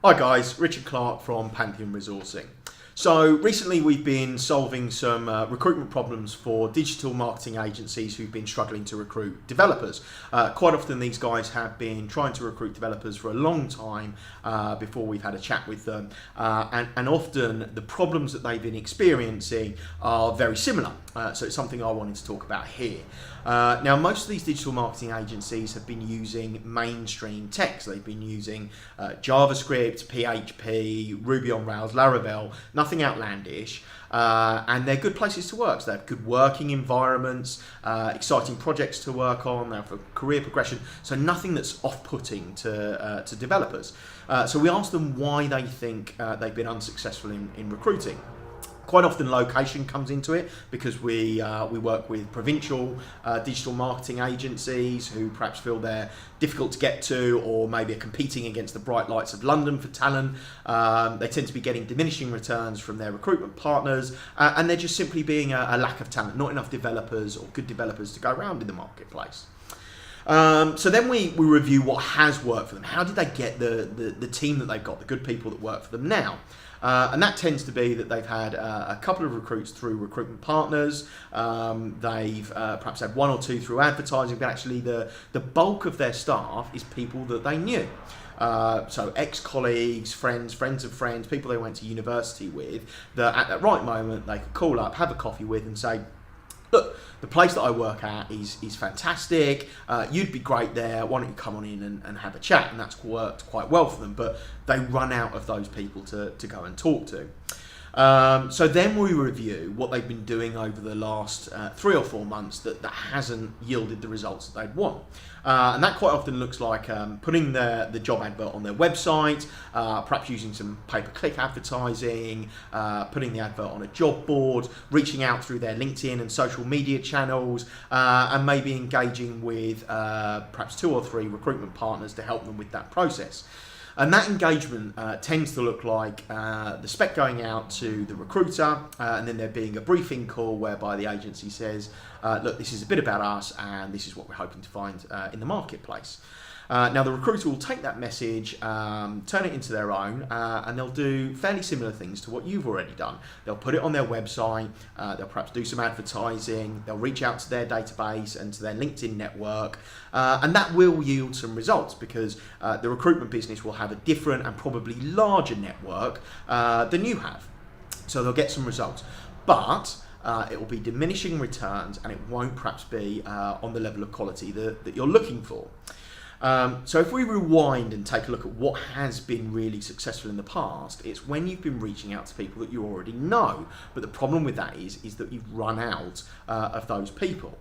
Hi guys, Richard Clark from Pantheon Resourcing. So recently we've been solving some recruitment problems for digital marketing agencies who've been struggling to recruit developers. Quite often these guys have been trying to recruit developers for a long time before we've had a chat with them, and often the problems that they've been experiencing are very similar. So it's something I wanted to talk about here. Now most of these digital marketing agencies have been using mainstream tech. So they've been using JavaScript, PHP, Ruby on Rails, Laravel, nothing outlandish, and they're good places to work. So they have good working environments, exciting projects to work on, they have a career progression, so nothing that's off-putting to developers. So we asked them why they think they've been unsuccessful in recruiting. Quite often location comes into it because we work with provincial digital marketing agencies who perhaps feel they're difficult to get to, or maybe are competing against the bright lights of London for talent. They tend to be getting diminishing returns from their recruitment partners, and they're just simply being a lack of talent, not enough developers or good developers to go around in the marketplace. So then we review what has worked for them. How did they get the team that they've got, the good people that work for them now? And that tends to be that they've had a couple of recruits through recruitment partners. They've perhaps had one or two through advertising, but actually the bulk of their staff is people that they knew. So ex-colleagues, friends of friends, people they went to university with, that at that right moment they could call up, have a coffee with and say, look, the place that I work at is fantastic, you'd be great there, why don't you come on in and have a chat? And that's worked quite well for them, but they run out of those people to go and talk to. So then we review what they've been doing over the last 3 or 4 months that hasn't yielded the results that they'd want. And that quite often looks like putting the job advert on their website, perhaps using some pay-per-click advertising, putting the advert on a job board, reaching out through their LinkedIn and social media channels, and maybe engaging with perhaps 2 or 3 recruitment partners to help them with that process. And that engagement tends to look like the spec going out to the recruiter, and then there being a briefing call whereby the agency says, look, this is a bit about us and this is what we're hoping to find in the marketplace. Now the recruiter will take that message, turn it into their own, and they'll do fairly similar things to what you've already done. They'll put it on their website, they'll perhaps do some advertising, they'll reach out to their database and to their LinkedIn network, and that will yield some results because the recruitment business will have a different and probably larger network than you have. So they'll get some results. But it will be diminishing returns, and it won't perhaps be on the level of quality that you're looking for. So if we rewind and take a look at what has been really successful in the past, it's when you've been reaching out to people that you already know. But the problem with that is that you've run out of those people.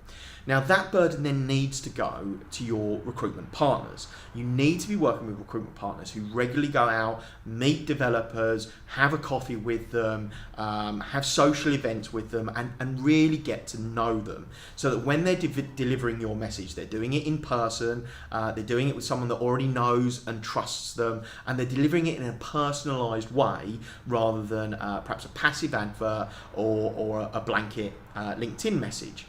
Now that burden then needs to go to your recruitment partners. You need to be working with recruitment partners who regularly go out, meet developers, have a coffee with them, have social events with them, and really get to know them. So that when they're delivering your message, they're doing it in person, they're doing it with someone that already knows and trusts them, and they're delivering it in a personalised way rather than perhaps a passive advert or a blanket LinkedIn message.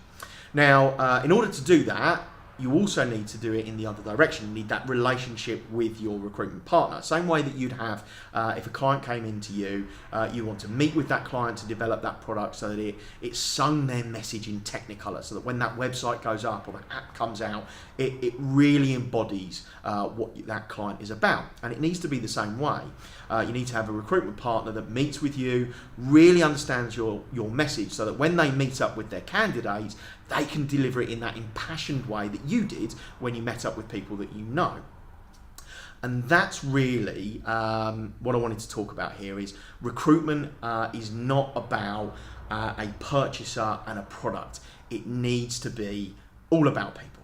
Now, in order to do that, you also need to do it in the other direction. You need that relationship with your recruitment partner. Same way that you'd have if a client came into you, you want to meet with that client to develop that product so that it sung their message in Technicolor, so that when that website goes up or the app comes out, it really embodies what that client is about. And it needs to be the same way. You need to have a recruitment partner that meets with you, really understands your message, so that when they meet up with their candidates, they can deliver it in that impassioned way that you did when you met up with people that you know. And that's really what I wanted to talk about here. Is recruitment is not about a purchaser and a product. It needs to be all about people.